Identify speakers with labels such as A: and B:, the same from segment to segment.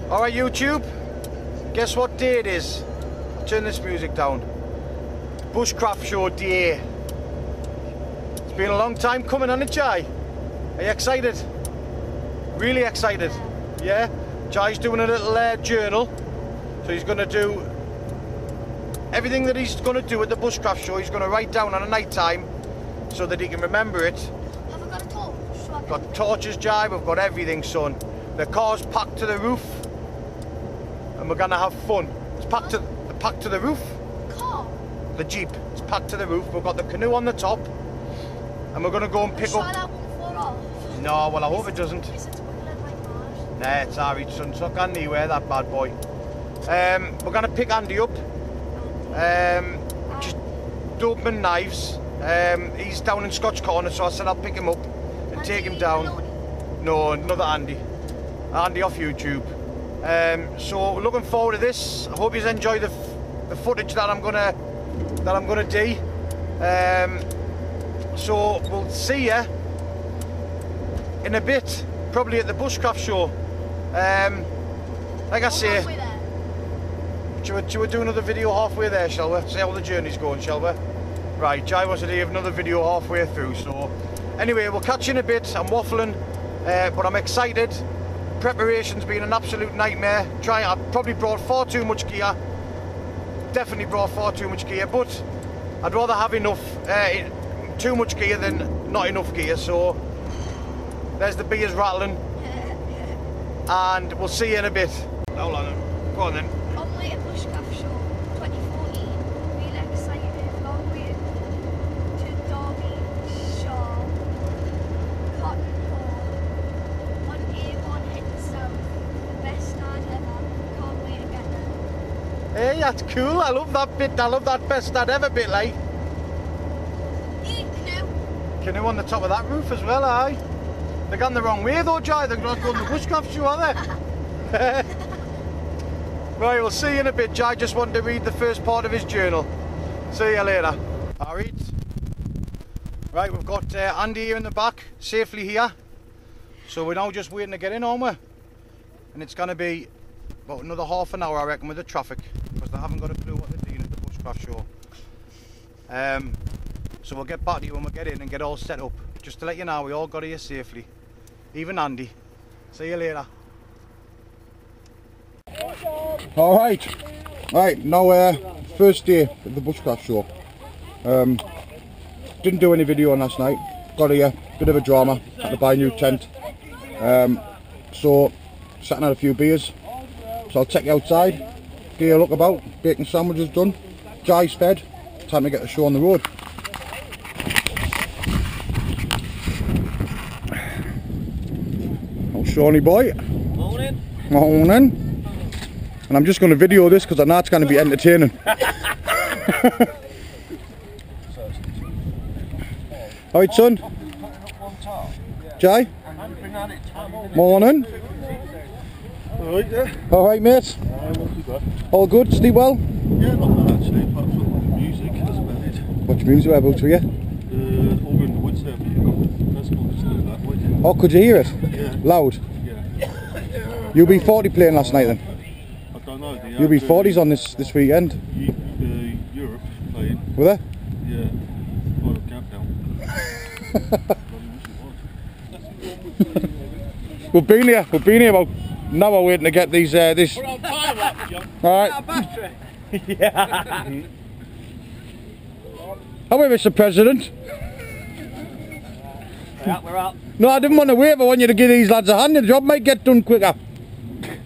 A: Alright YouTube, guess what day it is? Turn this music down. Bushcraft show day. It's been a long time coming, hasn't it, Jai? Are you excited? Really excited? Yeah? Jai's doing a little journal. So he's going to do everything that he's going to do at the Bushcraft show. He's going to write down on a night time so that he can remember it.
B: Have I got a torch?
A: Got torches, Jai, we've got everything, son. The car's packed to the roof. And we're gonna have fun. It's packed to the roof.
B: Car?
A: The Jeep. It's packed to the roof. We've got the canoe on the top. And we're gonna go and pick up.
B: That won't fall off.
A: No, well I hope it doesn't.
B: Is it twiggling like mad?
A: Nah, it's alright, son. It's not going anywhere, that bad boy. We're gonna pick Andy up. Just open knives. He's down in Scotch Corner, so I said I'll pick him up and take him down. No, another Andy. Andy off YouTube. So we're looking forward to this. I hope you enjoy the footage that I'm gonna do. So we'll see you in a bit, probably at the Bushcraft show. Like I say, should we do another video halfway there, shall we? See how the journey's going, shall we? Right, Jai wants to do another video halfway through. So anyway, we'll catch you in a bit. I'm waffling, but I'm excited. Preparation's been an absolute nightmare. I probably brought far too much gear. Definitely brought far too much gear, but I'd rather have enough, too much gear than not enough gear. So there's the beers rattling, and we'll see you in a bit. Hold on then. Go on then.
B: On the way to Bushcraft show 2014, really excited. Long way to Derby, Shaw, Cotton Hall, 1A1 hitting south. The best start ever. Can't wait to get there.
A: Hey, that's cool. I love that bit. I love that best start ever bit, like. Canoe on the top of that roof as well, aye. They're going the wrong way though, Jai. They're not going to the Bushcraft show, are they? Right, we'll see you in a bit. Jai just wanted to read the first part of his journal. See you later. Alright. Right, we've got Andy here in the back, safely here. So we're now just waiting to get in, aren't we? And it's going to be about another half an hour, I reckon, with the traffic, because they haven't got a clue what they're doing at the Bushcraft show. So we'll get back to you when we get in and get all set up. Just to let you know, we all got here safely. Even Andy. See you later.
C: Alright, right, now first day of the Bushcraft show. Didn't do any video on last night. Got here, bit of a drama, had to buy a new tent. So, sat and had a few beers. So I'll take you outside, give you a look about. Bacon sandwiches done, Jai's fed, time to get the show on the road. Oh, Shawnee boy.
D: Morning.
C: Morning. And I'm just going to video this because I know it's going to be entertaining. Alright, son. Jai? Morning.
D: Alright, yeah.
C: Alright, mate. All good? Sleep well?
D: Yeah, not bad actually, apart from music, that's about it.
C: What music whereabouts were you?
D: Over in the woods there, but festival just that way.
C: Oh, could you hear it?
D: Yeah.
C: Loud?
D: Yeah.
C: UB40 playing last night then?
D: I don't know.
C: UB40's on this weekend.
D: Europe playing.
C: Were they?
D: Yeah. Quite a countdown.
C: We've been here about an hour waiting to get these this.
D: We're on time lapse, John.
C: Alright.
D: Battery.
C: Yeah. How are you, Mr. President?
D: We're up.
C: No, I didn't want to wait, but I want you to give these lads a hand. The job might get done quicker.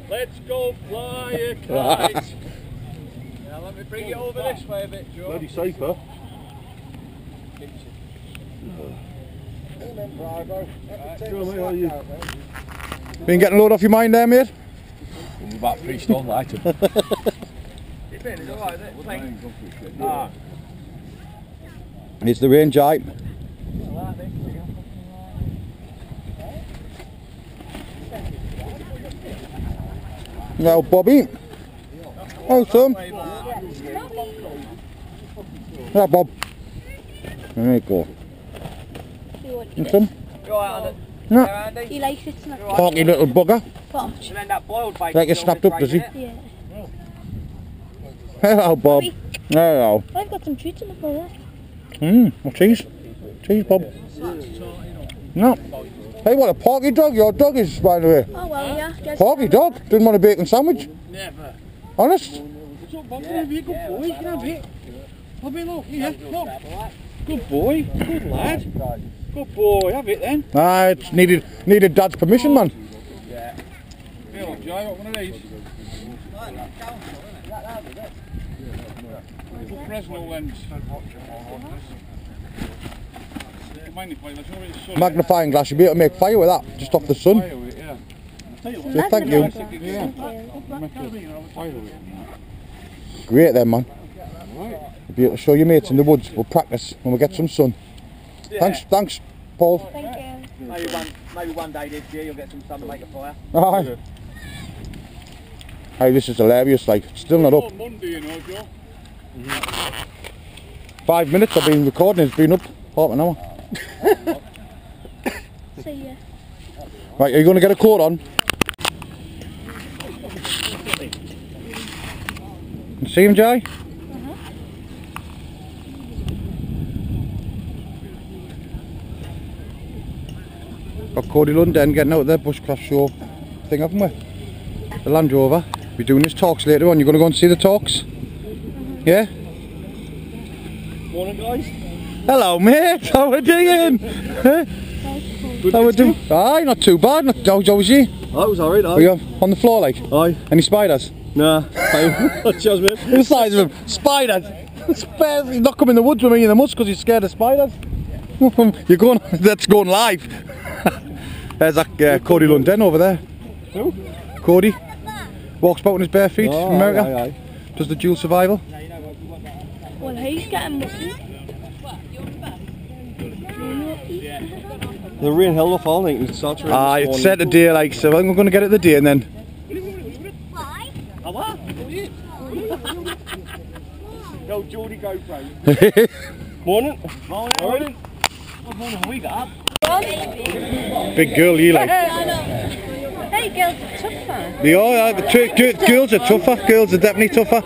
D: Let's go fly a kite. Now let me bring you over this way a bit, Joe. Bloody safer.
C: Been getting a load off your mind there, mate?
D: I'm about 3 stone lighter.
C: It's the range, right? Now, Bobby. Oh, son. Yeah, Bob. There you go. And some? No.
B: He likes it, doesn't it?
C: Porky little bugger.
B: What?
D: And then that boiled bacon.
C: Like it snapped up, does he?
B: Yeah.
C: Hello, Bob. Hello.
B: I've got some treats in the fire.
C: Well, cheese. Cheese, Bob. No. Hey, what a porky dog your dog is, by the way.
B: Oh well, yeah. Guess
C: Porky dog? Didn't want a bacon sandwich?
D: Never.
C: Honest?
D: What's up, Bob? Good boy. You can have it. Bobby, look. Yeah, look. Good boy. Good lad. Good boy. Have it then.
C: Ah, it's needed Dad's permission, man.
D: Yeah. Here, look, Jay. Got one of these. Little Fresnel lens.
C: Magnifying glass, you'll be able to make fire with that, just off the sun.
D: Yeah.
C: So thank you. Great then, man. You'll be able to show your mates in the woods. We'll practice when we get some sun.
D: Yeah.
C: Thanks, Paul.
B: Thank you.
D: Maybe one day this year you'll get some sun to make a fire.
C: Aye. Hey, this is hilarious, like, it's still not up.
D: Monday, you know, Joe.
C: 5 minutes I've been recording, it's been up half an hour.
B: See ya.
C: Right, are you going to get a coat on? See him, Jay? Got Cody London getting out of their Bushcraft show thing, haven't we? The Land Rover. We're doing this talks later on. You're going to go and see the talks? Yeah?
D: Morning, guys.
C: Hello, mate. How are we doing? Huh? How we doing? Aye, not too bad. How was you?
E: Oh, it was alright,
C: Were you on the floor, like?
E: Aye.
C: Any spiders?
E: Nah. Cheers, mate.
C: The size of them. Spiders. He's not coming in the woods with me in the must because he's scared of spiders. You're going. That's going live. There's that Cody Lundin over there.
E: Who?
C: Cody. Walks about on his bare feet
E: Oh,
C: in America.
E: aye, aye.
C: Does the dual survival.
B: Well, he's getting mucky.
E: The rain held off all night. It's saturated.
C: Ah, it's set a day, like, so I'm going to get it the day and then.
D: Go, Geordie GoPro.
E: Morning.
D: Morning. What morning have we got?
C: Big girl, you like.
B: Hey, girls are tougher.
C: They are, girls are tougher, girls are definitely tougher.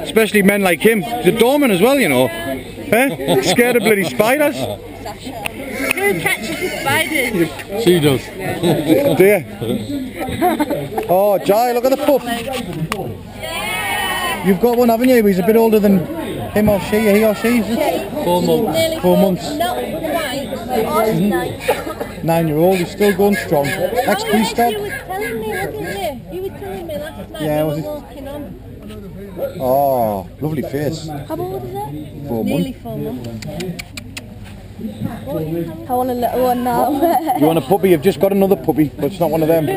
C: Especially men like him. He's a doorman as well, you know. Eh? Scared of bloody spiders.
B: Who catches the spiders?
E: She does.
C: Dear. Oh, Jai, look at the pup. You've got one, haven't you? He's a bit older than him or she, he or she, is it?
E: 4 months.
B: Nearly
C: 4 months.
B: Not quite, but ours 9.
C: 9-year-old, he's still going strong.
B: You
C: Ex-police
B: were
C: dog.
B: telling me, wasn't you? You were telling me last night
C: Yeah,
B: you
C: was
B: were
C: it?
B: walking on.
C: Oh, lovely face.
B: How old is it?
C: 4
B: Nearly
C: months.
B: 4 months. I want a little one now.
C: You want a puppy? You've just got another puppy, but it's not one of them.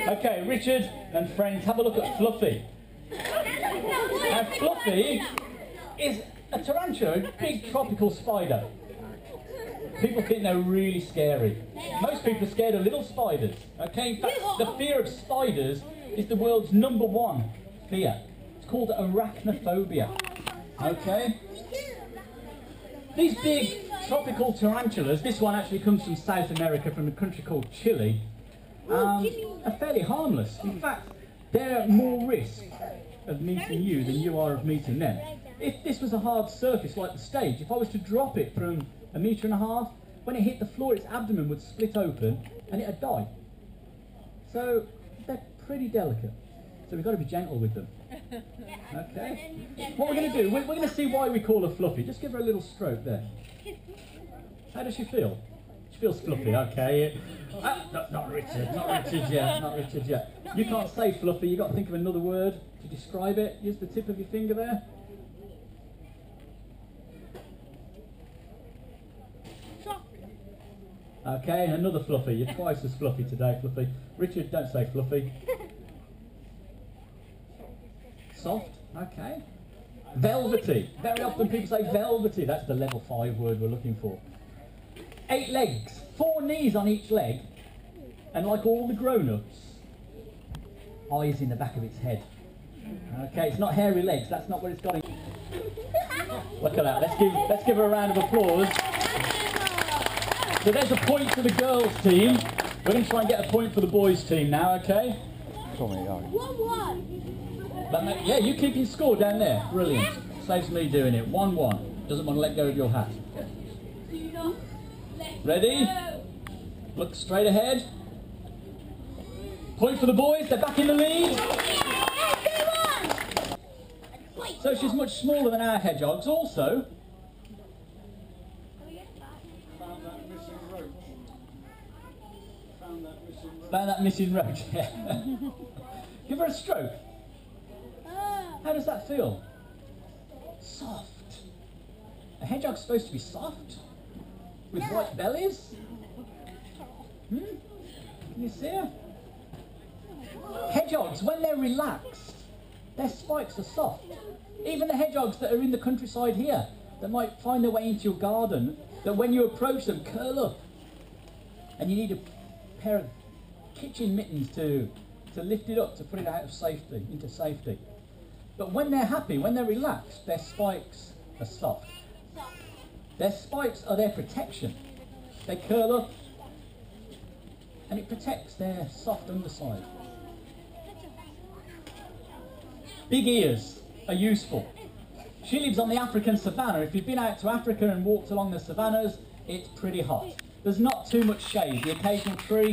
F: Okay, Richard and friends, have a look at Fluffy. Now, Fluffy is a tarantula, a big tropical spider. People think they're really scary. Most people are scared of little spiders. Okay, in fact, the fear of spiders is the world's #1 fear. It's called arachnophobia. Okay? These big tropical tarantulas, this one actually comes from South America, from a country called Chile, are fairly harmless. In fact, they're more risk of meeting you than you are of meeting them. If this was a hard surface like the stage, if I was to drop it from 1.5 meters, when it hit the floor its abdomen would split open and it'd die. So they're pretty delicate. So we've got to be gentle with them. Okay? What we're going to do, we're going to see why we call her Fluffy. Just give her a little stroke there. How does she feel? She feels fluffy, okay. Not Richard yet, not Richard yet. You can't say fluffy, you've got to think of another word to describe it. Use the tip of your finger there. Okay, another fluffy. You're twice as fluffy today, Fluffy. Richard, don't say fluffy. Soft, okay. Velvety. Very often people say velvety. That's the level 5 word we're looking for. 8 legs. 4 knees on each leg, and like all the grown-ups, eyes in the back of its head. Okay, it's not hairy legs, that's not what it's got in. Look at that, let's give her a round of applause. So there's a point for the girls team. We're going to try and get a point for the boys team now, okay?
B: 1-1.
F: Yeah, you keeping score down there. Brilliant. Saves me doing it. 1-1. Doesn't want to let go of your hat. Ready? Look straight ahead. Point for the boys. They're back in the lead. So she's much smaller than our hedgehogs also. Found that missing roach. Yeah. Give her a stroke. How does that feel? Soft. A hedgehog's supposed to be soft? With white bellies? Can you see her? Hedgehogs, when they're relaxed, their spikes are soft. Even the hedgehogs that are in the countryside here, that might find their way into your garden, that when you approach them, curl up. And you need a pair of kitchen mittens to lift it up, to put it out of safety, into safety. But when they're happy, when they're relaxed, their spikes are soft. Their spikes are their protection. They curl up and it protects their soft underside. Big ears are useful. She lives on the African savannah. If you've been out to Africa and walked along the savannas, it's pretty hot. There's not too much shade. The occasional tree.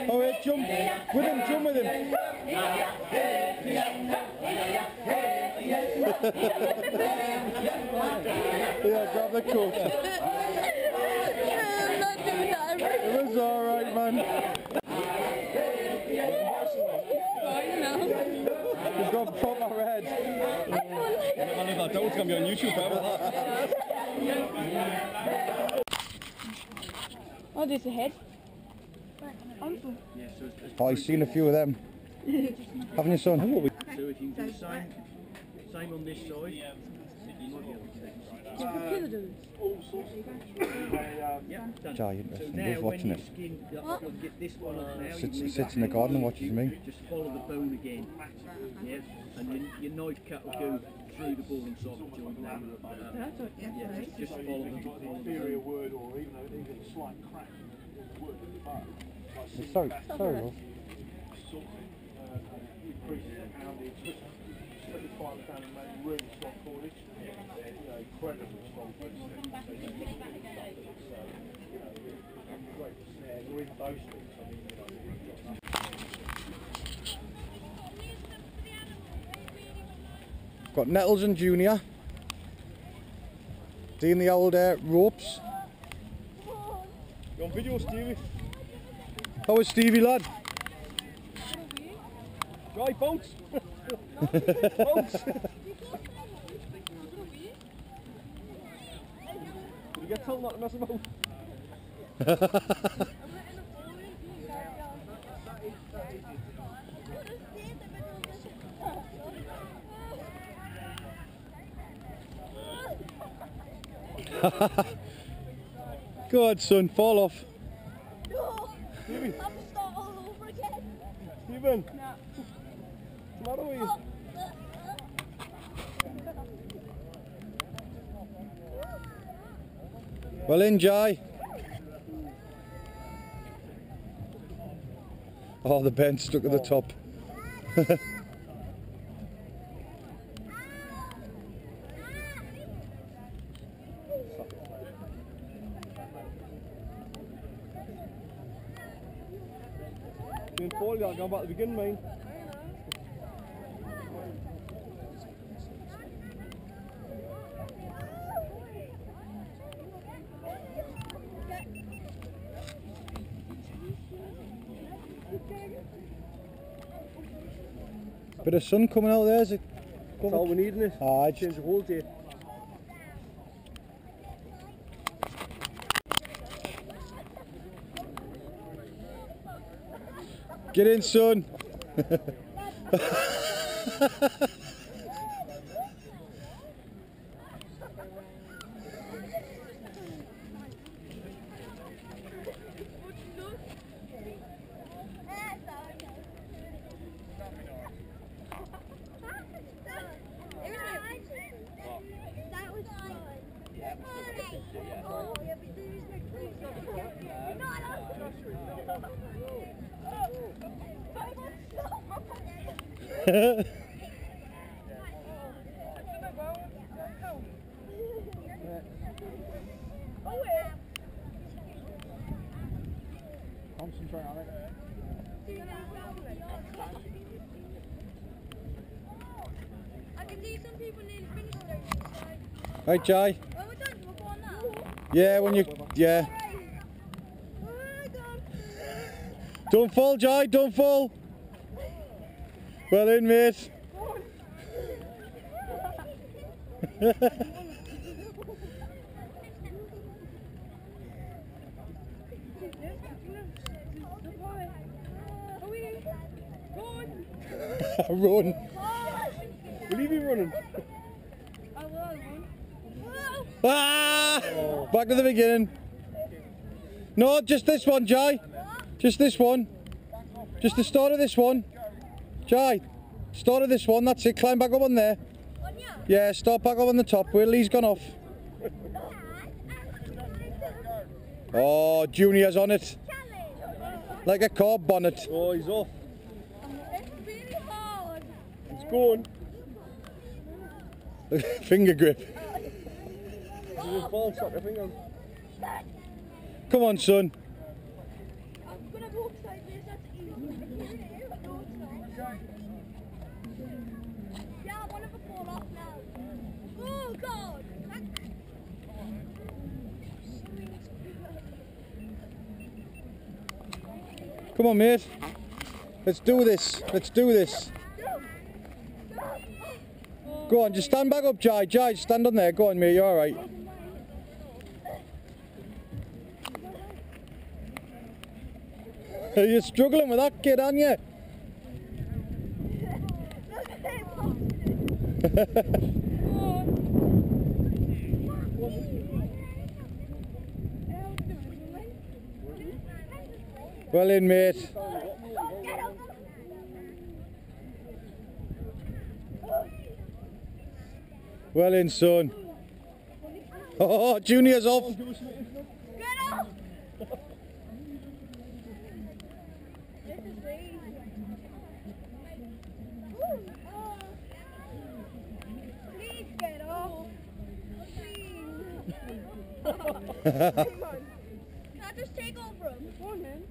C: Oh, wait, jump with him, jump with him. Yeah, grab the coat. It was alright, man. You've got proper red.
E: If I don't, it's going to be on YouTube forever.
B: Oh, there's a head.
C: Oh, I've seen a few of them. Haven't you, son?
E: So if you do the same on this side, you might be able to
C: Jai, interesting. Love watching it.
E: get this one up now.
C: Sits in the garden and watches me.
E: Just follow the bone again. Yeah, and then your knife cut will go through the ball and soft joint now. Just follow the
D: word or even a slight crack in the wood at the back.
C: Sorry, Rolf.
D: Increases the poundage, especially 5 pound and maybe really strong cordage. Incredibly strong cordage. Great for snares or even those things.
C: Got Nettles and Junior. Doing the old ropes.
E: You on video, Stevie?
C: How is Stevie, lad?
E: Right, bounce! Bounce! Did you get told not to mess about?
A: Go on, son, fall off.
B: No. I'm gonna start all over again.
E: Stephen. What's the matter with you?
A: Well in, Jai. Oh, the bench stuck at the top.
E: Been falling, I'll go back to the beginning, mate.
A: Bit of sun coming out there, is it?
E: That's all we need in this.
A: Aye.
E: Change the whole day.
A: Get in, son.
B: That was fun. Oh, yeah, but there's
E: Concentrate on it.
B: I can see some people nearly finished those.
A: Right, Jai?
B: Well, we're done. We're going now.
A: Yeah, when you... Yeah.
B: Oh my God.
A: Don't fall, Jai, don't fall. Well in, mate. Run.
E: Will you be running?
B: I will run.
A: Ah! Back to the beginning. No, just this one, Jai. Just this one. Just the start of this one. Jai, start of this one, that's it. Climb back up on there.
B: On you?
A: Yeah, start back up on the top. Where Lee's gone off. Oh, Junior's on it. Like a car bonnet.
E: Oh, he's off.
B: It's really hard.
E: It's going.
A: Finger grip.
E: There's a ball stuck, I think.
A: Come on, son.
B: I'm gonna walk like this. That's easy. No, it's not. Yeah, one of them fall off now. Oh God!
A: Come on, mate. Let's do this. Let's do this. Go on, just stand back up, Jai. Jai, stand on there. Go on, mate. You're all right. You're struggling with that kid, aren't you? Well in, mate. Well in, son. Oh, Junior's off.
B: Get off! This is easy. Please get off. Please. Can I just take over him? Go on then.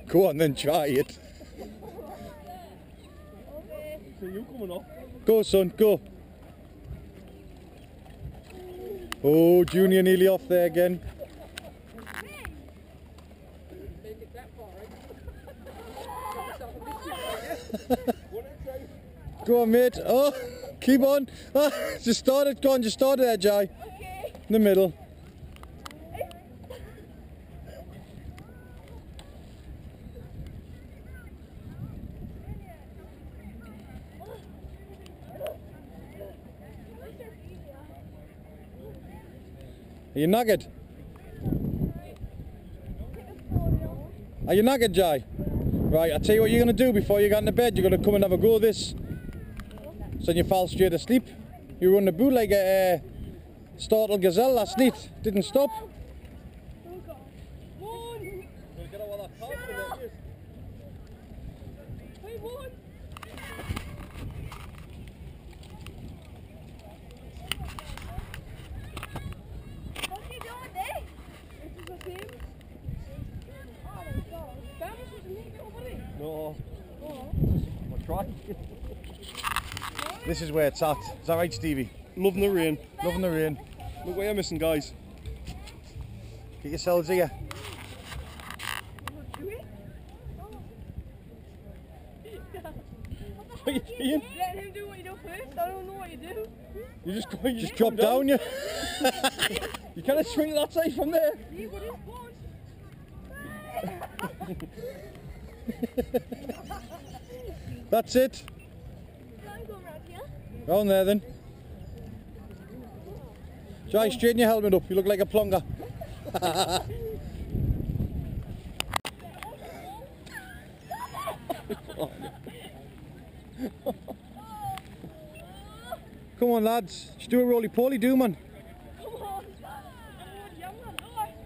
A: Go on then, try it.
B: Okay.
E: So you coming off?
A: Go, son, go. Oh, Junior nearly off there again. Go on, mate. Oh, keep on. Ah, just start it. Go on, just start it there, Jai.
B: Okay.
A: In the middle. Are you knackered? Are you knackered, Jai? Right, I'll tell you what you're going to do before you get into bed. You're going to come and have a go at this. So then you fall straight asleep. You run the boot like a startled gazelle last night. Didn't stop.
E: No. I'll try.
A: This is where it's at. Is that right, Stevie?
E: Loving the rain.
A: Loving the rain.
E: Look what you're missing, guys.
A: Get yourselves here.
E: What are you doing?
B: Let him do what you do first. I don't know what you do.
E: You just go.
A: Just drop down, you.
E: You can't swing that side from there.
B: You got his
A: That's it.
B: Can I go around here?
A: Round there then. Jai, straighten your helmet up. You look like a plunger. Come on, lads. Just do a roly-poly, do, man.
B: Come on. Come on, young man. Come on.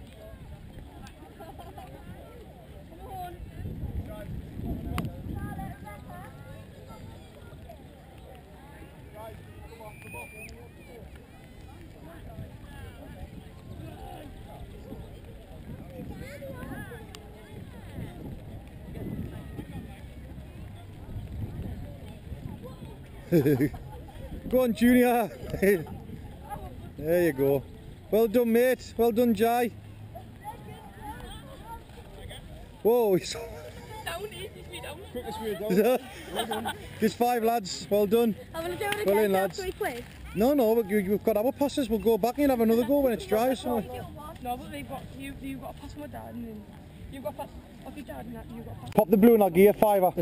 A: Go on, Junior. There you go. Well done, mate. Well done, Jai. Whoa.
B: Down, easy me down.
E: Quickest way down.
A: There's 5 lads. Well done.
B: I'm going to do it
A: Well
B: again
A: in, lads.
B: after we quit.
A: No, but you've got our passes. We'll go back and have another go when it's dry. So.
G: No, but they've got, you've got to pass my dad and then you've got to pass off your dad and that you've got to pass.
A: Pop the blue and I'll give you a £5.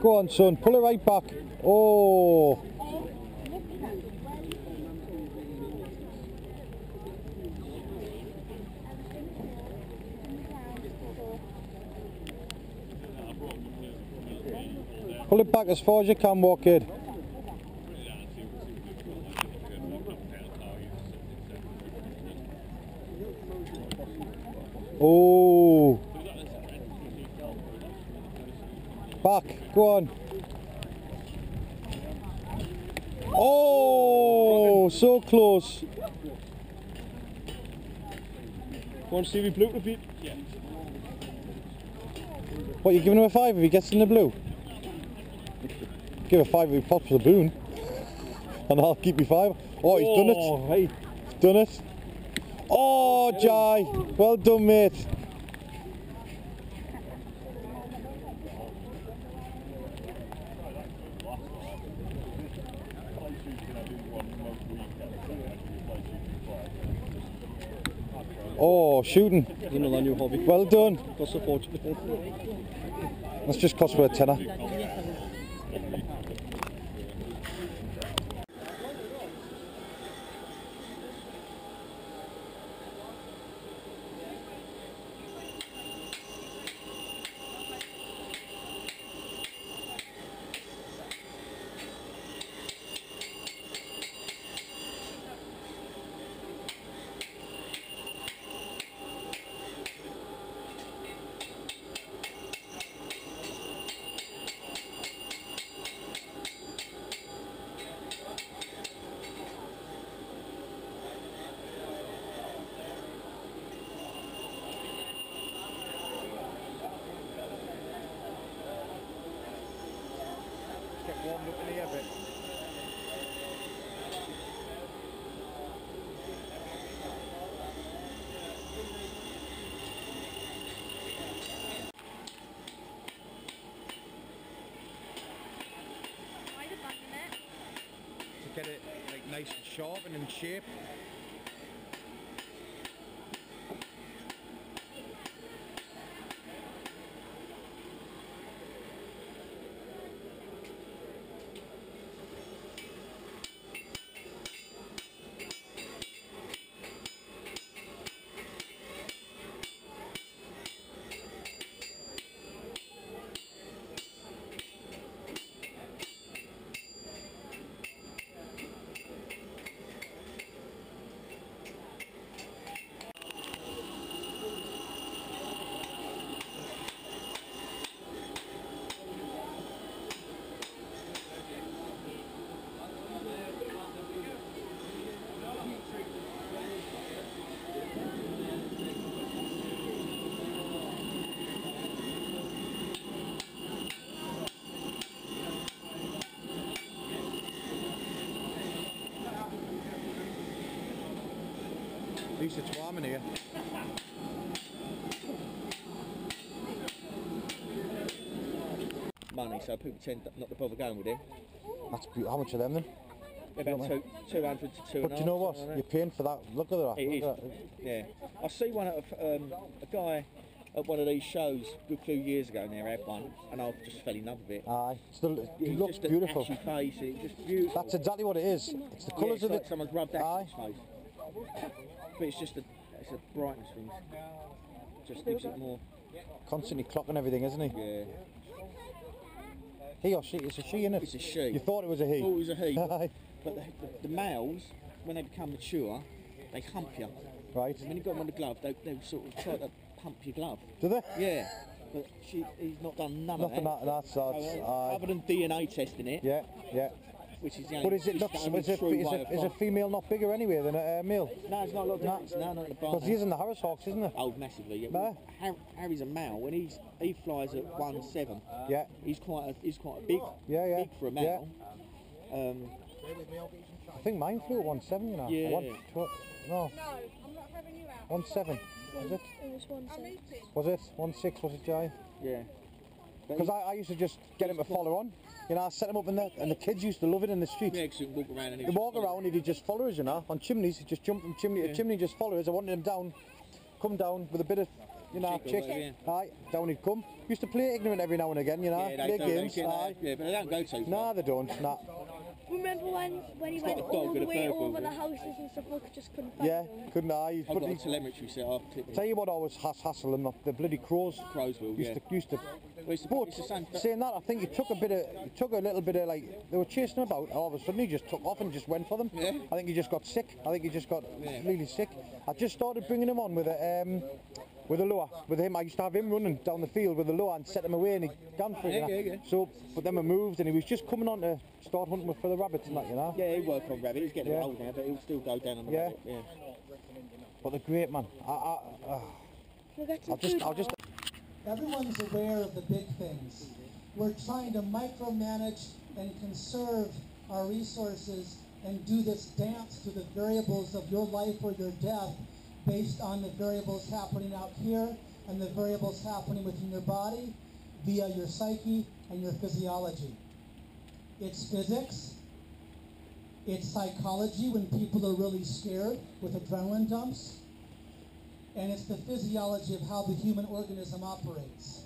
A: Go on, son, pull it right back. Oh. Pull it back as far as you can, walk kid. Oh. Back, go on. Oh, so close.
E: Go on, Stevie, blue repeat. Yeah.
A: What, you giving him a 5 if he gets in the blue? Give a 5 if he pops the boon. And I'll keep you 5. Oh, he's done it.
E: Hey.
A: He's done it. Oh, Jai. Well done, mate. Oh, shooting.
E: Another new hobby.
A: Well done.
E: Got support.
A: That's just cost for a tenner. Get warmed up in here a bit. To get it like nice and sharp and in shape.
C: least it's warm in here.
E: Money, so people tend not to bother going with him.
C: That's beautiful. How much are them then?
E: About 200 to 250.
C: But do you know what? You're paying for that. Look at that.
E: It
C: Look
E: is.
C: at that.
E: Yeah. I see one at a guy at one of these shows a good few years ago now had one, and I just fell in love with it.
C: Aye. Still, it
E: It's
C: looks
E: just
C: beautiful.
E: An ashy face, it's just beautiful.
C: That's exactly what it is. It's the
E: Yeah,
C: colours
E: it's
C: of
E: like
C: it.
E: someone's rubbed ash
C: Aye.
E: in his face. But it's just it's a brightness thing. Just gives it more.
C: Constantly clocking everything, isn't he?
E: Yeah.
C: He or she? It's a she, innit?
E: It's a she.
C: You thought it was a he?
E: Oh, it was a he.
C: Aye.
E: But the males, when they become mature, they hump you.
C: Right.
E: When you've got them on the glove, they sort of try to pump your glove.
C: Do they?
E: Yeah. But he's not done none
C: Nothing
E: of that.
C: that's
E: Other than DNA testing it.
C: Yeah, yeah.
E: Which is the
C: But is it not? Is a female not bigger anyway than a male?
E: No, it's not a lot of difference. No, not the bar.
C: Because he's in the Harris Hawks, isn't it?
E: Oh, massively. Yeah.
C: No.
E: Harry's a male. When he flies at 1.7.
C: Yeah.
E: He's quite a big.
C: Yeah.
E: Big for a male.
C: I think mine flew at 1.7, you know.
E: Yeah.
C: No,
B: No, I'm not having you out.
C: 1.7. Was it?
B: It was 1.6.
C: Was it 1.6? Was it, Jai?
E: Yeah.
C: Because I used to just get him to follow on. You know, I set him up in there, and the kids used to love it in the street.
E: Yeah, because you can walk around and
C: They walk around, he'd just follow us, you know, on chimneys. He'd just jump from chimney to chimney, just follow us. I wanted him down, come down with a bit of, you know,
E: Chick or
C: chick.
E: whatever,
C: Aye, down he'd come. Used to play ignorant every now and again, you know,
E: Yeah,
C: play
E: they
C: games.
E: don't,
C: Aye.
E: yeah, but they don't go too far.
C: Nah, they don't. Nah.
B: Remember when he went
E: got a dog
B: all
E: with
B: the
E: a
B: way
E: bird
B: over
E: will,
B: the
E: yeah.
B: houses and stuff, look, just couldn't find
C: Yeah,
B: him.
C: couldn't I?
E: I've got a telemetry set up.
C: Tell you what, I was hassle them up. The bloody crows.
E: Crows will,
C: Used to.
E: It's
C: But
E: the same.
C: saying that, I think he took a little bit of like they were chasing him about. All of a sudden, he just took off and just went for them.
E: Yeah.
C: I think he just got sick. I think he just got really sick. I just started bringing him on with a lure. With him, I used to have him running down the field with a lure and set him away, and he gone for it.
E: Yeah,
C: you know?
E: yeah.
C: So, but then we moved, and he was just coming on to start hunting for the rabbits and that, you know.
E: Yeah, he'll work on rabbit. He's getting
C: Yeah.
E: old now, but he'll still go down on the
C: Yeah.
E: rabbit. Yeah.
C: But they're great, man.
B: We'll get some
C: I'll just.
H: Everyone's aware of the big things. We're trying to micromanage and conserve our resources and do this dance to the variables of your life or your death based on the variables happening out here and the variables happening within your body via your psyche and your physiology. It's physics, it's psychology when people are really scared with adrenaline dumps, and it's the physiology of how the human organism operates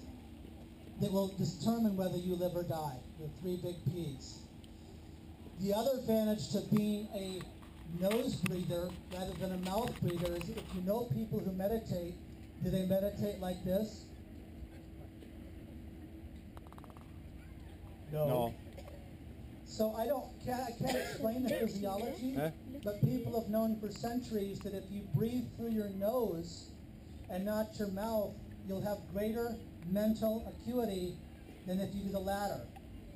H: that will determine whether you live or die, the 3 big P's. The other advantage to being a nose breather rather than a mouth breather is if you know people who meditate, do they meditate like this?
C: No.
H: So I can't explain the physiology, but people have known for centuries that if you breathe through your nose and not your mouth, you'll have greater mental acuity than if you do the latter.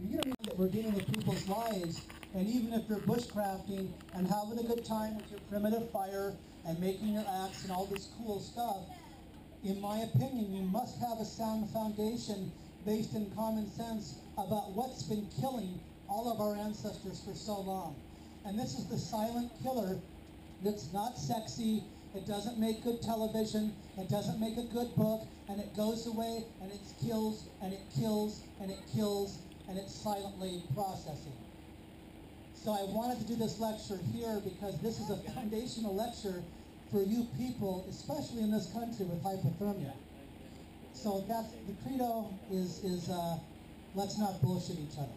H: You know that we're dealing with people's lives, and even if you're bushcrafting and having a good time with your primitive fire and making your axe and all this cool stuff, in my opinion, you must have a sound foundation based in common sense about what's been killing all of our ancestors for so long. And this is the silent killer that's not sexy, it doesn't make good television, it doesn't make a good book, and it goes away and it kills and it kills and it kills and it's silently processing. So I wanted to do this lecture here because this is a foundational lecture for you people, especially in this country with hypothermia. So that's the credo is let's not bullshit each other.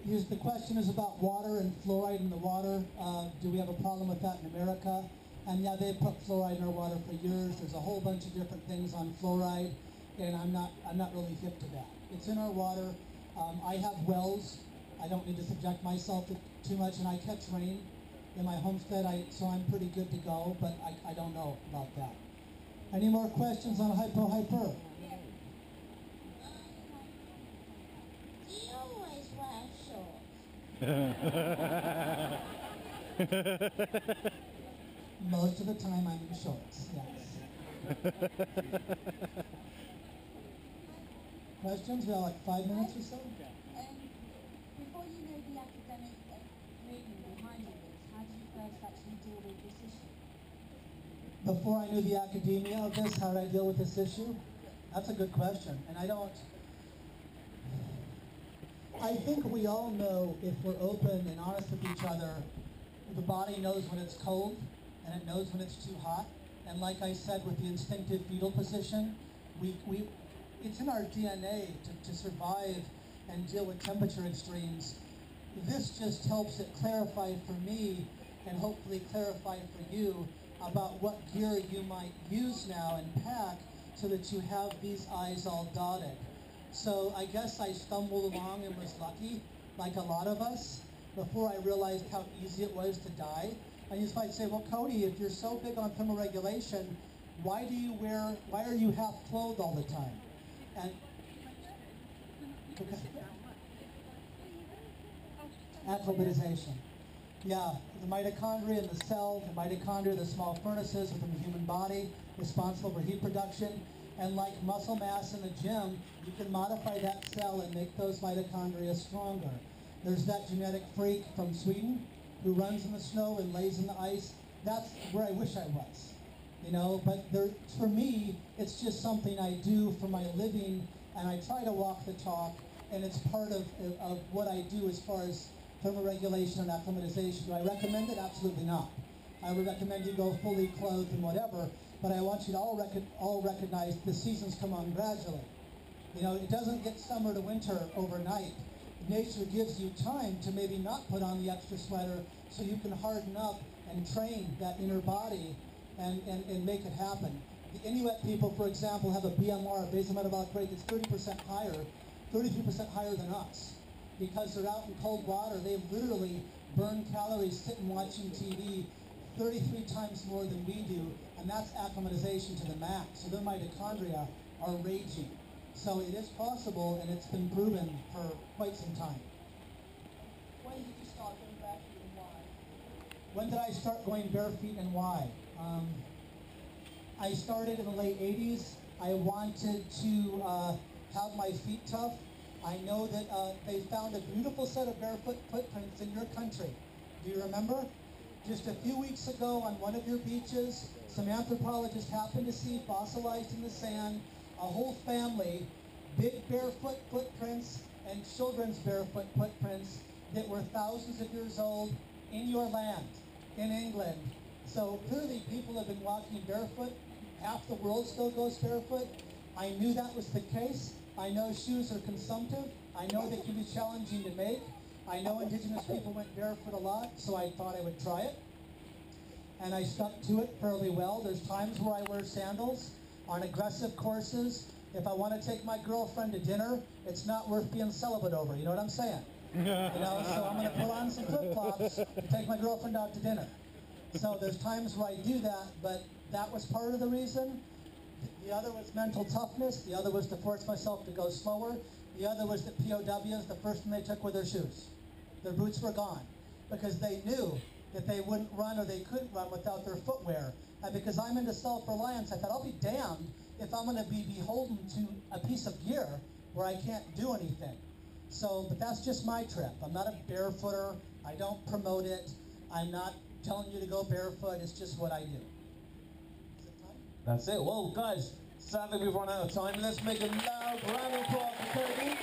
H: Here's the question is about water and fluoride in the water. Do we have a problem with that in America? And yeah, they've put fluoride in our water for years. There's a whole bunch of different things on fluoride, and I'm not really hip to that. It's in our water. I have wells. I don't need to subject myself to too much, and I catch rain in my homestead, so I'm pretty good to go, but I don't know about that. Any more questions on hyper?
I: Do you always wear shorts?
H: Most of the time I'm in shorts, yes. Questions? We have like 5 minutes or so?
I: Before you know the academic movement behind all this, how did you first actually deal with this issue?
H: Before I knew the academia of this, how did I deal with this issue? That's a good question. And I think we all know, if we're open and honest with each other, the body knows when it's cold and it knows when it's too hot. And like I said, with the instinctive fetal position, it's in our DNA to survive and deal with temperature extremes. This just helps it clarify for me and hopefully clarify for you about what gear you might use now and pack so that you have these I's all dotted. So I guess I stumbled along and was lucky, like a lot of us, before I realized how easy it was to die. And you might say, well, Cody, if you're so big on thermoregulation, why are you half clothed all the time? And acclimatization. Yeah, the mitochondria in the cell, the mitochondria, the small furnaces within the human body, responsible for heat production. And like muscle mass in the gym, you can modify that cell and make those mitochondria stronger. There's that genetic freak from Sweden who runs in the snow and lays in the ice. That's where I wish I was, you know. But for me, it's just something I do for my living, and I try to walk the talk, and it's part of what I do as far as thermoregulation and acclimatization. Do I recommend it? Absolutely not. I would recommend you go fully clothed and whatever, but I want you to all recognize the seasons come on gradually. You know, it doesn't get summer to winter overnight. Nature gives you time to maybe not put on the extra sweater so you can harden up and train that inner body and make it happen. The Inuit people, for example, have a BMR, basal metabolic rate, that's 30% higher, 33% higher than us. Because they're out in cold water, they literally burn calories sitting watching TV 33 times more than we do, and that's acclimatization to the max. So their mitochondria are raging. So it is possible, and it's been proven for quite some time.
I: When did you start going barefoot and why?
H: When did I start going bare feet and why? I started in the late 80s. I wanted to have my feet tough. I know that they found a beautiful set of barefoot footprints in your country. Do you remember? Just a few weeks ago on one of your beaches, some anthropologists happened to see fossilized in the sand a whole family, big barefoot footprints and children's barefoot footprints that were thousands of years old in your land, in England. So clearly people have been walking barefoot. Half the world still goes barefoot. I knew that was the case. I know shoes are consumptive. I know they can be challenging to make. I know indigenous people went barefoot a lot, so I thought I would try it. And I stuck to it fairly well. There's times where I wear sandals on aggressive courses. If I want to take my girlfriend to dinner, it's not worth being celibate over, you know what I'm saying? You know, so I'm going to put on some flip-flops to take my girlfriend out to dinner. So there's times where I do that, but that was part of the reason. The other was mental toughness. The other was to force myself to go slower. The other was that POWs, the first thing they took were their shoes. Their boots were gone because they knew that they wouldn't run or they couldn't run without their footwear. And because I'm into self-reliance, I thought I'll be damned if I'm going to be beholden to a piece of gear where I can't do anything. So, but that's just my trip. I'm not a barefooter. I don't promote it. I'm not telling you to go barefoot. It's just what I do. Is it time?
J: That's it. Well, guys, sadly we've run out of time. Let's make a loud round of applause for Cody.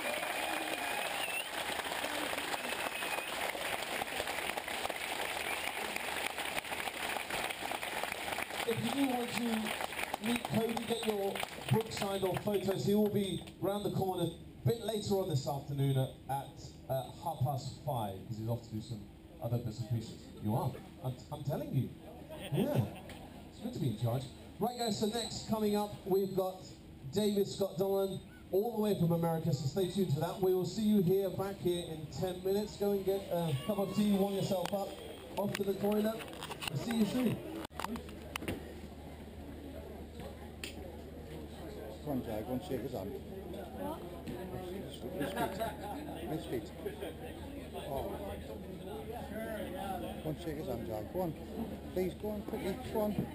J: If you do want to meet Cody, get your book signed or photos, he will be round the corner a bit later on this afternoon at 5:30, because he's off to do some other bits and pieces. You are. I'm telling you. Yeah. It's good to be in charge. Right, guys, so next coming up, we've got David Scott Dolan, all the way from America, so stay tuned for that. We will see you here, back here in 10 minutes. Go and get a cup of tea, warm yourself up, off to the toilet. We'll see you soon.
C: Go on, Jai, go and shake his hand. His feet. Oh. Go and shake his hand, Jai. Go on. Please, go on, quickly. Go on.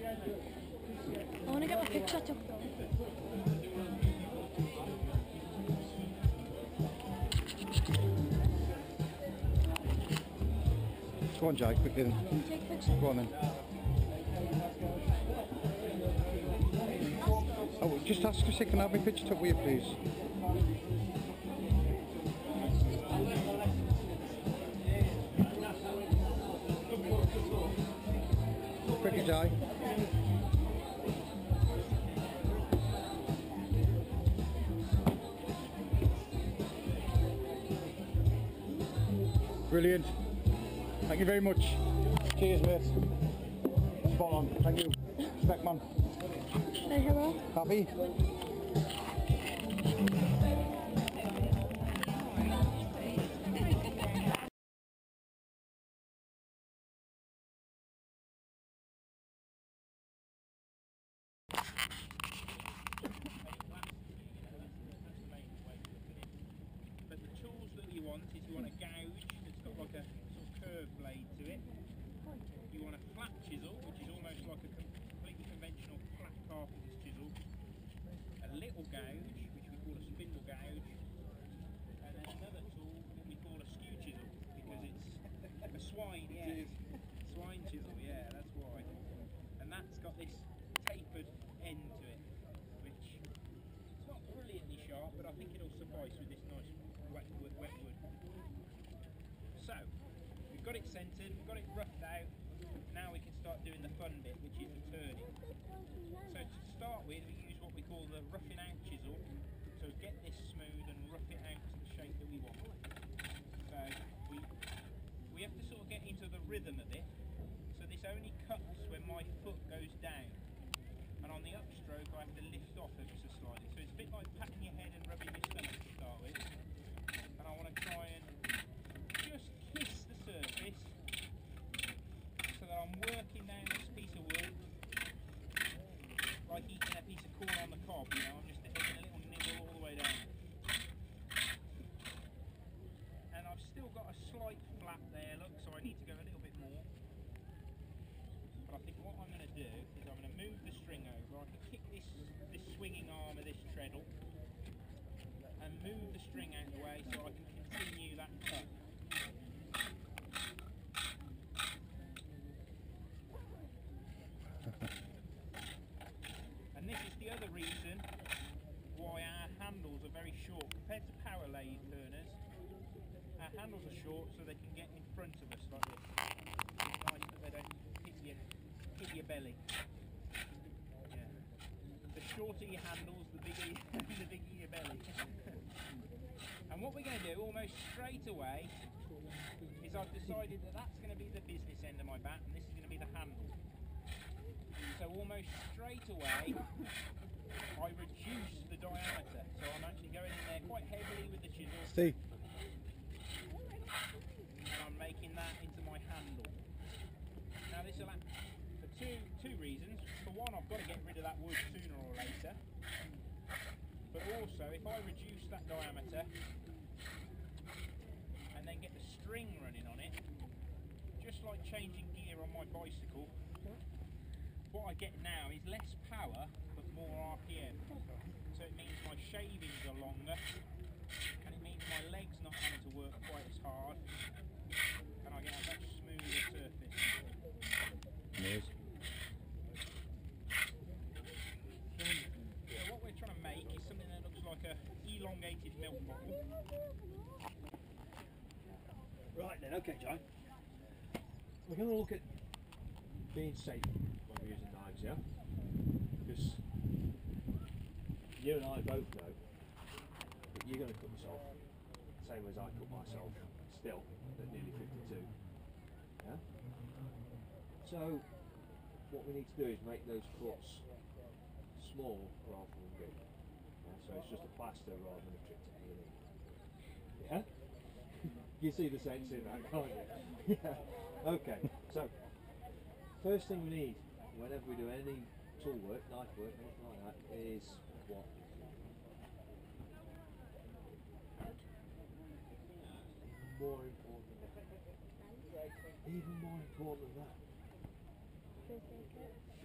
B: I want to get my picture took though.
C: Go on, Jai, quickly then.
B: Take a picture.
C: Go on then. Oh, just ask if you can have my picture took with you, please. Quickly, Jai. Brilliant. Thank you very much. Cheers, mate. Spot on. Thank you. Respect, man.
B: Say hello.
C: Happy?
E: But the tools that you want is you want a gouge that's got like a sort of curved blade to it. You want a flat chisel, which is almost like a completely conventional flat carpenter's chisel. A little gouge, which we call a spindle gouge. And then another tool that we call a skew chisel, because it's a swine, yeah. Swine chisel, yeah, that's why. And that's got this tapered end to it, which it's not brilliantly sharp, but I think it'll suffice with this nice wet wood. So, we've got it centred, we've got it roughed out, now we can start doing the fun bit, which is the turning. So to start with, we use what we call the roughing out chisel, so get this smooth and rough it out to the shape that we want. So we have to sort of get into the rhythm of it, so this only cuts when my foot goes down. And on the upstroke I have to lift off ever so slightly. So it's a bit like patting your head and rubbing your stomach to start with. And I want to try and just kiss the surface so that I'm working down this piece of wood like eating a piece of corn on the cob, you know, I'm just taking a little nibble all the way down. And I've still got a slight flap there, look, so I need to go a little bit more. But I think what I'm going to do is I'm going to move the string over. I can kick this swinging arm of this treadle and move the string out of the way so I can continue that cut. And this is the other reason why our handles are very short compared to power lathe turners. Our handles are short so they can get in front of us like this. Nice that they don't hit your belly. Yeah. The shorter your handles, the bigger your belly. And what we're going to do almost straight away is I've decided that that's going to be the business end of my bat and this is going to be the handle. So almost straight away I reduce the diameter. So I'm actually going in there quite heavily with the chisel.
C: See.
E: And I'm making that into my handle. Now this will happen for two reasons. For one, I've got to get rid of that wood sooner or later. But also, if I reduce that diameter and then get the string running on it, just like changing gear on my bicycle, what I get now is less power but more RPM. So it means my shavings are longer and it means my legs not having to work quite as hard and I get a much smoother surface.
C: Nice.
E: So what we're trying to make is something that looks like a elongated milk bottle.
K: Right then, okay Joe. We're going to look at being safe when we're using knives, yeah? Because you and I both know that you're going to cut yourself the same as I cut myself still at nearly 52. Yeah? So what we need to do is make those cuts small rather than big. Yeah? So it's just a plaster rather than a trick to healing. Yeah? You see the sense in that, can't you? Yeah. Okay, so first thing we need whenever we do any tool work, knife work, anything like that, is what? More important than that. Even more important than that.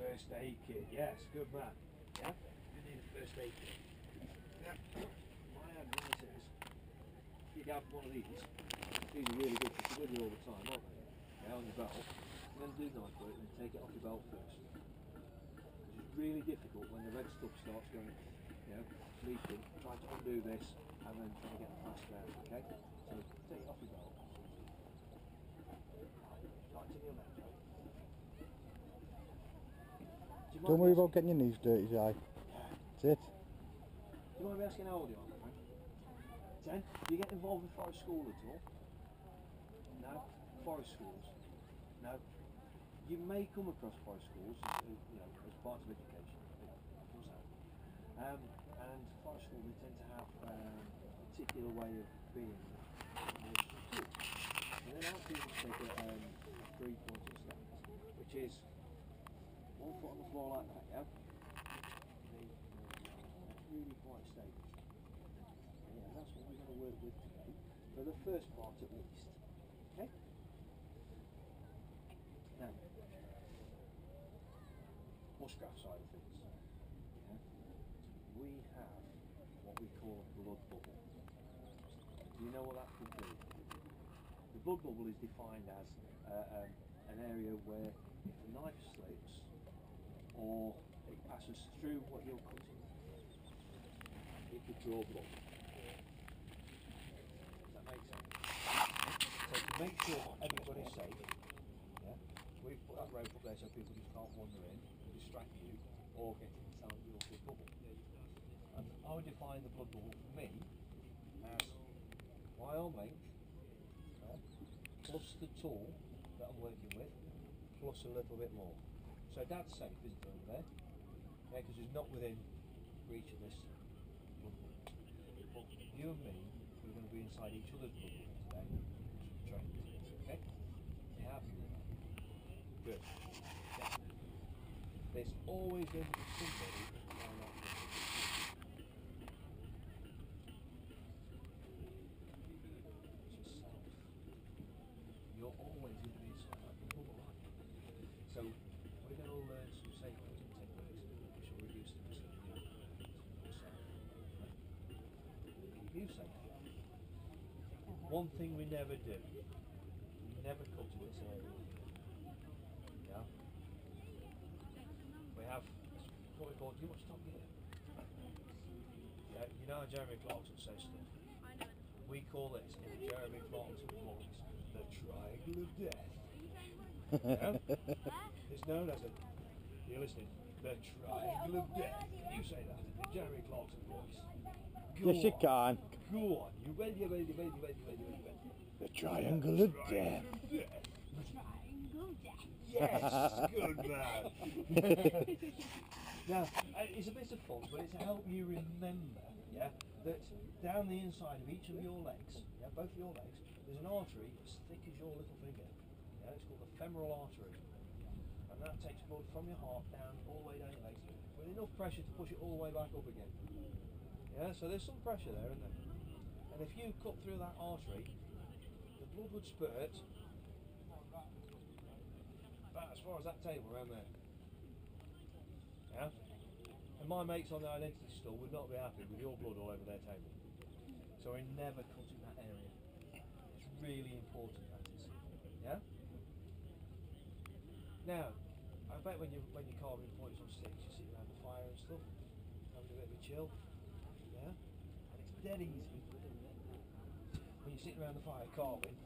K: First aid kit, yes, good man. Yeah, you need a first aid kit. Yeah. My advice is, you have one of these are really good because they're with you all the time, aren't they? Yeah, on your belt. You're going to do knife work and take it off your belt first. Because it's really difficult when the red stuff starts going, leaking, trying to undo this and then trying to get the flash down, okay? So take it off your belt. Right to kneel down, Joe.
C: Don't worry about getting your knees dirty, Jai. That's it.
K: Do you mind me asking how old you are, my friend? 10? Do you get involved with forest school at all? No? Forest schools? No? You may come across forest schools, as part of education. And forest schools, they tend to have a particular way of being more secure. And then our people take a 3-pointing stance, which is 1 foot on the floor like that, yeah? That's really quite stable. Yeah, that's what we're going to work with today, for the first part at least. Okay? Now, bushcraft side of things. Yeah? We have what we call a blood bubble. Do you know what that could be? The blood bubble is defined as an area where if the knife slips or it passes through what you're cutting, it could draw blood. Does that make sense? So to make sure everybody's safe, yeah, we've put that rope up there so people just can't wander in and distract you or get inside your blood bubble. And I would define the blood bubble for me as my arm length plus the tool that I'm working with plus a little bit more. So that's safe, isn't it, over there? Yeah, because it's not within reach of this blood bubble. But you and me, we're going to be inside each other's blood bubble today, trained. Okay? You happy with that? Good. Yeah. There's always going to be somebody around that blood bubble. You're always going to be inside that bubble, aren't you? So we're going to learn some safe cutting techniques which will reduce the risk of you yourself. Keep you safe. One thing we never do, we never cut in this area. Yeah? We have what we call, do you watch Top Gear? Yeah, you know how Jeremy Clarkson says stuff? We call this, in the Jeremy Clarkson voice, the triangle of death. Yeah? It's known as a, you're listening, the triangle of death. Can you say that in the Jeremy Clarkson voice? Go
C: yes, you can.
K: Go on. You ready?
C: The triangle of death.
B: Triangle death.
K: Yes, good man. Now, it's a bit of fun, but it's to help you remember, yeah, that down the inside of each of your legs, yeah, both your legs, there's an artery as thick as your little finger. Yeah, it's called the femoral artery. And that takes blood from your heart down all the way down your legs with enough pressure to push it all the way back up again. Yeah, so there's some pressure there, isn't there? And if you cut through that artery, the blood would spurt about as far as that table around there. Yeah? And my mates on the identity store would not be happy with your blood all over their table. So we never cut in that area. It's really important, that is. Yeah? Now, I bet when you're carving points on sticks, you sit around the fire and stuff, having a bit of a chill. Yeah? And it's dead easy when you're sitting around the fire carving,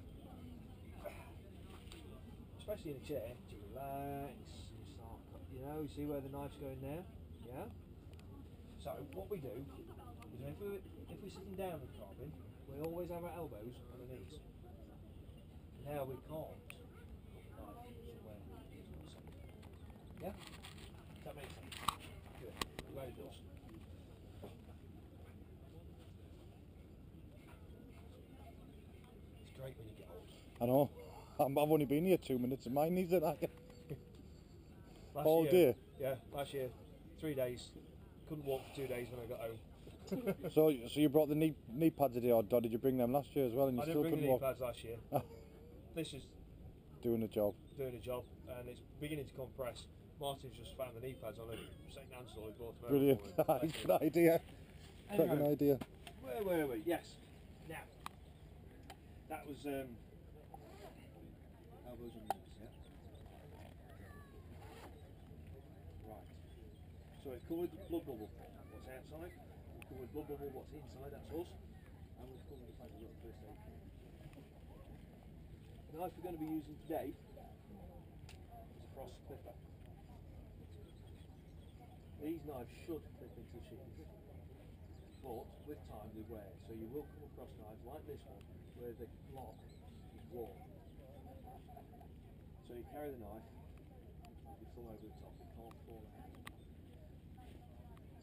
K: especially in a chair, to relax, you start, you see where the knife's going now? Yeah? So what we do is if we're sitting down and carving, we always have our elbows on the knees. Now we can't put the knife somewhere it's not safe. Yeah? Does that make sense? Good. I'm glad it does. It's great when you get old.
C: I know. I've only been here 2 minutes and my knees are like
K: all
C: day.
K: Yeah, last year, 3 days. Couldn't walk for 2 days when I got home.
C: So you brought the knee pads today, or did you bring them last year as well? And you
K: I
C: still
K: didn't bring
C: couldn't
K: the knee
C: walk?
K: pads last year. This is
C: doing the job.
K: Doing a job, and it's beginning to compress. Martin's just found the knee pads on a second-hand store. He bought them.
C: Brilliant. Good idea.
K: Anyway,
C: Good idea.
K: Where were we? Yes. Now, that was elbows and knees, yeah? Right. So we've covered the blood bubble, what's outside. We've covered blood bubble, what's inside, that's us. And we've covered the fact we've got the first aid kit. The knife we're going to be using today is a cross clipper. These knives should clip into the sheath, but with time they wear. So you will come across knives like this one where the lock is worn. So you carry the knife with your thumb over the top, it can't fall out.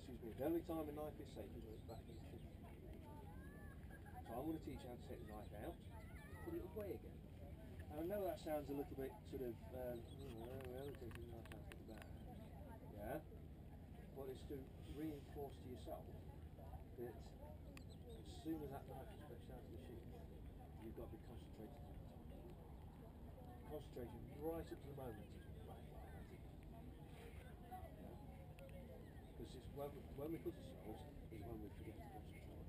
K: Excuse me, the only time a knife is safe is when it's back in the sheath. So I'm going to teach you how to take the knife out, put it away again. And I know that sounds a little bit sort of, we're only taking the knife out of the bag. Yeah? But it's to reinforce to yourself that as soon as that knife is stretched out of the sheath, you've got to be concentrated. Concentrating right up to the moment. Because it's when we put ourselves is when we forget to concentrate.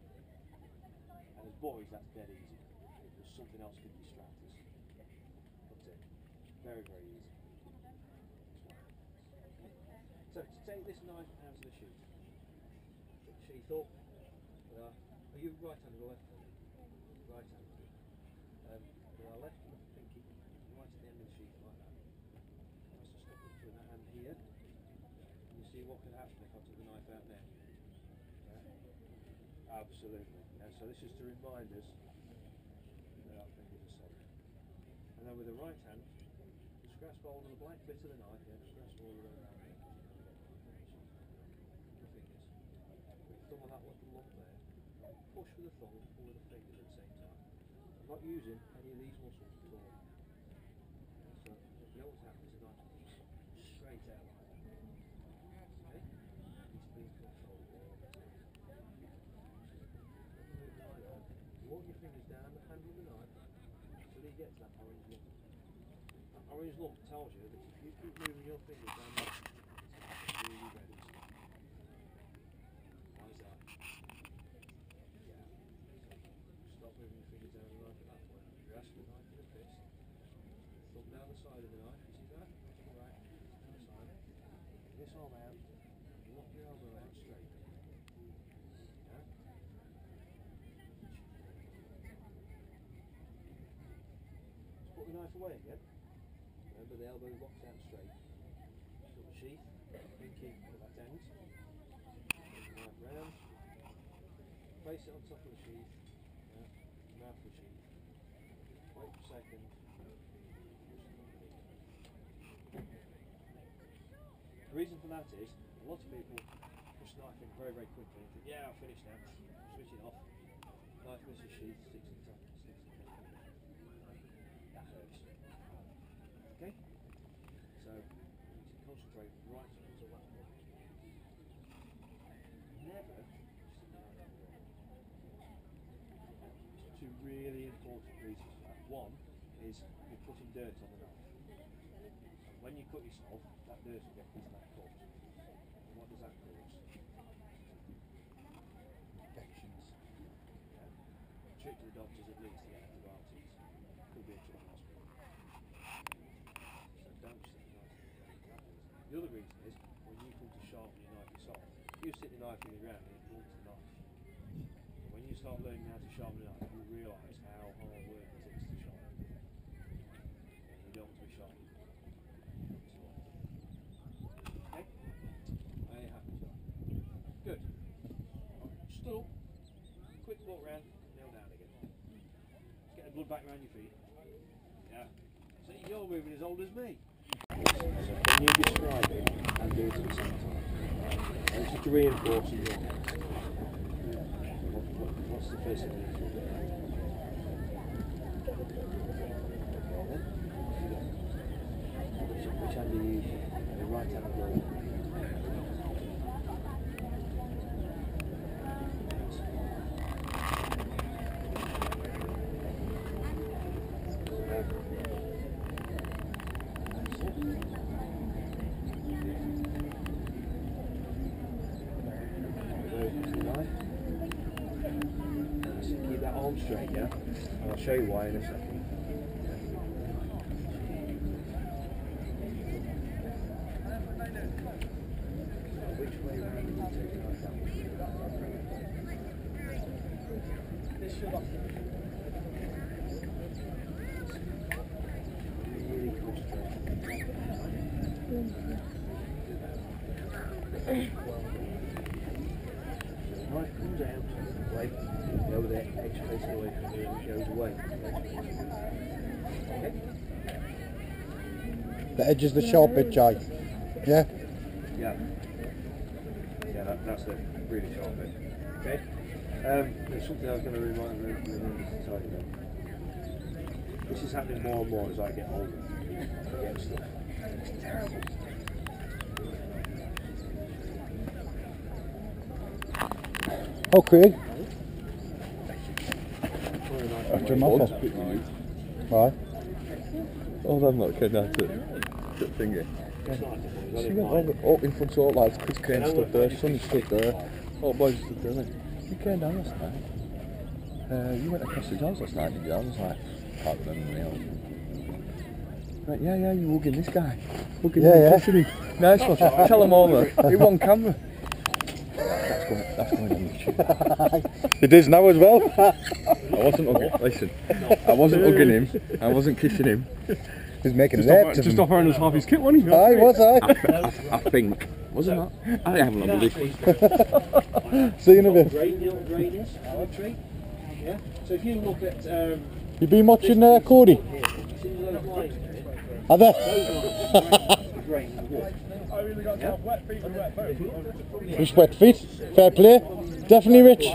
K: And as boys, that's dead easy. Because something else can distract us. That's it. Very, very easy. So to take this knife out of the sheath, put the sheath up. Are you right-handed or left-handed? Right-handed. With our left pinky right at the end of the sheath like that. That's to stop it between that hand here. And you see what could happen if I took the knife out now. Yeah? Absolutely. Yeah, so this is to remind us that our fingers are solid. And then with the right hand, just grasp hold of the black bit of the knife, yeah, just grasp hold of it. Thumb on that little lump there, push with the thumb and pull with the fingers at the same time. I'm not using any of these muscles at all. So what you always happen is a knife straight out like that. Okay? It's being controlled all the time. You walk your fingers down the handle of the knife until you get to that orange lump. That orange lump tells you that if you keep moving your fingers down the it's really ready. Stop moving your fingers down the knife at that point. Grasp the knife in a fist. Thumb down the side of the knife. You see that? Right. Down the side. This arm out. Lock your elbow out straight. Yeah? Let's put the knife away again. Remember the elbow locked out straight. Put the sheath. Pinky at that end. Put the knife round. Place it on top of the sheath. Mouth the sheath. Wait a second. The reason for that is a lot of people push the knife in very, very quickly and think, yeah, I'll finish now. Switch it off. Knife misses sheath, sticks in the top. That hurts. Okay? So you need to concentrate right up until that point. Never two really important reasons for that. One is you're putting dirt on the knife. And when you cut yourself, that dirt will get into that cut. And what does that cause? Infections. Yeah. A trip to the doctors at least to get antibiotics. Could be a trip to hospital. So don't stick the knife in the ground. The other reason is when you come to sharpen your knife yourself, you stick the knife in the ground and it pulls the knife. When you start learning how to sharpen a knife, you realise how hard work it is to sharpen. You don't want to be sharp. Okay? Are you happy, John? Good. Stood up. Quick walk round, kneel down again. Let's get the blood back around your feet. Yeah. So you're moving as old as me. So can you describe it and do it at the same time? And just to reinforce in your head. What's the first thing you need to do? Which hand are you using? The right hand or the left? arm straight, yeah? And I'll show you why in a second. Which way around do you take it like that? This should really concentrate. Right, comes out, away, go there, edge facing away from you, and it goes away. Okay?
C: The edge is the sharp bit, Jai. Yeah?
K: Yeah. Yeah, that's the really sharp bit. Okay? There's something I was going to remind you to tell you about. This is happening more and more as I get older. I get stuff. It's terrible.
C: Oh, Craig.
K: That's
C: your muffler. Right.
L: Oh, I'm not kidding, that's it. Good thingy. See what all in front of all lads, Chris Kane stood there, Sonny stood there, all boys stood there. Like, you came down last night. You went across the house last night, didn't you? I was like, can't remember me. Right, yeah, you hugging this guy. Hugging him, kissing him. Nice one. Tell them all that. It won camera. That's going on YouTube.
C: It is now as well.
L: I wasn't hugging, listen, I wasn't hugging him, I wasn't kissing him.
C: He's making
L: just
C: it
L: just offering us half his kit, wasn't he?
C: Aye, was I?
L: I think. Wasn't that? I haven't on this.
C: See you in a bit.
K: Yeah? So if you look at...
C: You been watching Cody? Are there? Just wet feet. Fair play. Definitely rich.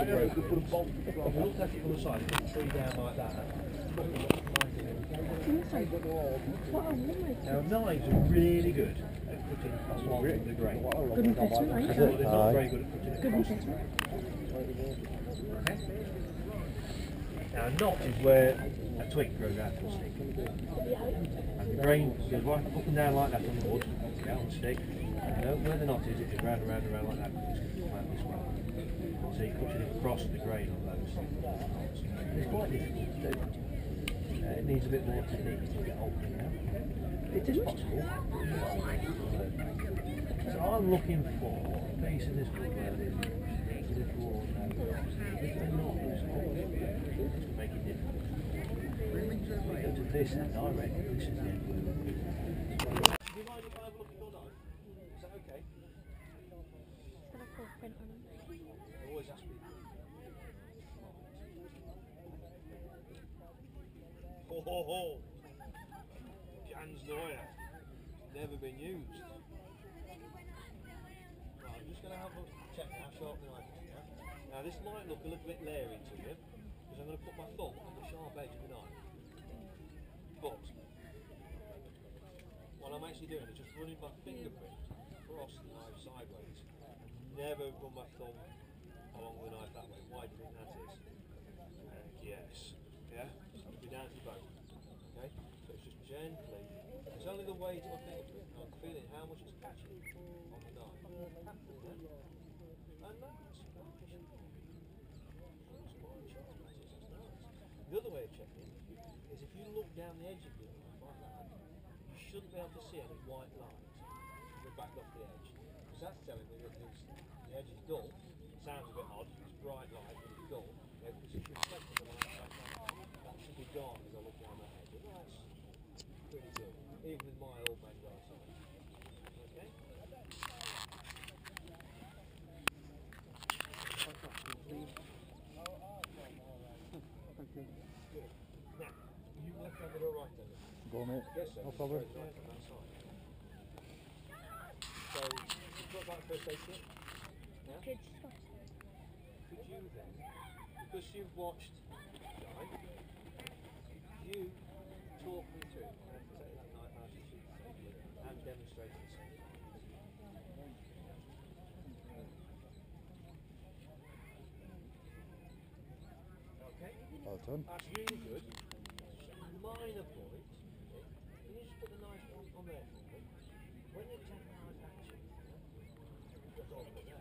K: Now knives are really good at cutting along the grain.
G: Good investment, right?
K: They're not very good at cutting across the grain. Okay? Now a knot is where a twig grows out of the stick. And the grain goes right up and down like that on the wood, out on the stick. You know, where the knot is, it goes round and round and round like that, but it's like this way. So you're cutting it across the grain on those knots. It's quite difficult to do. It needs a bit more technique to get older now. It is possible. So I'm looking for a piece of this wood where there's a little to make it difficult. We go to this end, I reckon this is the end. Do you mind if I have a look at your knife? Is that okay? Always ask me. Oh, Jan's Noya. Never been used. Right, I'm just going to have a check how sharp the knife is. Yeah? Now this might look a little bit leery to you, because I'm going to put my thumb on the sharp edge of the knife. But what I'm actually doing is just running my fingerprint across the knife sideways. Never run my thumb along the knife that way. Why do you think that is? Yes. Yeah? So it'll be down to the bone. Okay? So it's just gently. It's only the weight of my fingerprint. I'm feeling how much it's catching on the knife. And that's the other way of checking is if you look down the edge of the knife like that, you shouldn't be able to see any white lines that back off the edge. Because that's telling me that the edge is dull. It sounds a bit odd, it's bright light, but it's dull. Yeah, because if you're reflecting the light back on, that should be gone as I look down that edge. And that's pretty good, even with my old man eyesight. Okay? Good. Now, you left-handed or right-handed?
C: Go mate,
K: Yes, sir.
C: no problem.
K: So, you've got that first aid kit? Yeah? Could you then, because you've watched Guy, you talk me through how to take that knife out of the sheath and demonstrate it? Okay?
C: Well done.
K: That's really good. Minor point. Can you just put the knife on there for me? When you take the knife out, just hold it there.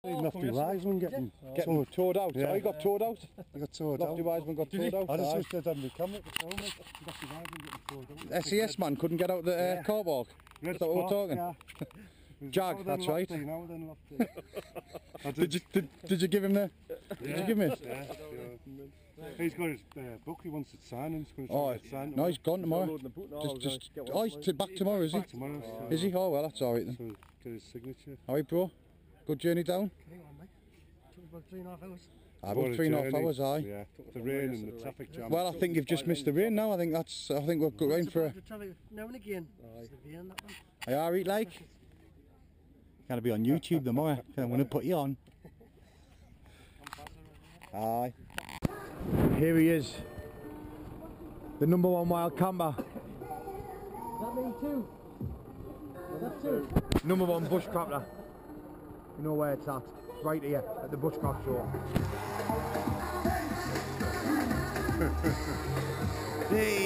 M: Lofty Wiseman getting
C: towed out.
M: Yeah.
C: Oh, you got towed out?
M: I got towed
C: Lofty
M: out.
C: Wiseman got towed out.
M: I just
C: Aye.
M: wish they'd done the camera to film it. Lofty Wiseman getting towed out.
C: SES man couldn't get out the car walk.
M: Red
C: Is that what we're
M: spot,
C: talking?
M: yeah.
C: Jag, that's right.
M: Now then Lofty.
C: Did you give him the? Did you give him it?
M: Yeah, sure. He's got his book. He wants it signed. He's going to
C: Oh,
M: get signed.
C: no, he's gone tomorrow. Oh, he's back tomorrow, is he?
M: Back tomorrow.
C: Is he? Oh well, that's all right then.
M: So get his signature.
C: Alright, bro. Good journey down.
M: Hang on, mate. Took about 3.5 hours.
C: About 3.5 hours, aye.
M: Yeah, the rain and the traffic jam.
C: Well, I think you've just missed the rain now. I think we're going for a.
M: Now and again. It's the rain, that one.
C: Are you alright, like? Gotta be on YouTube the more. I'm going to put you on. Aye. Here he is. The #1 wild camper.
M: That me too. That too.
C: #1 bushcrafter. You know where it's at. Right here at the Bushcraft show. Hey.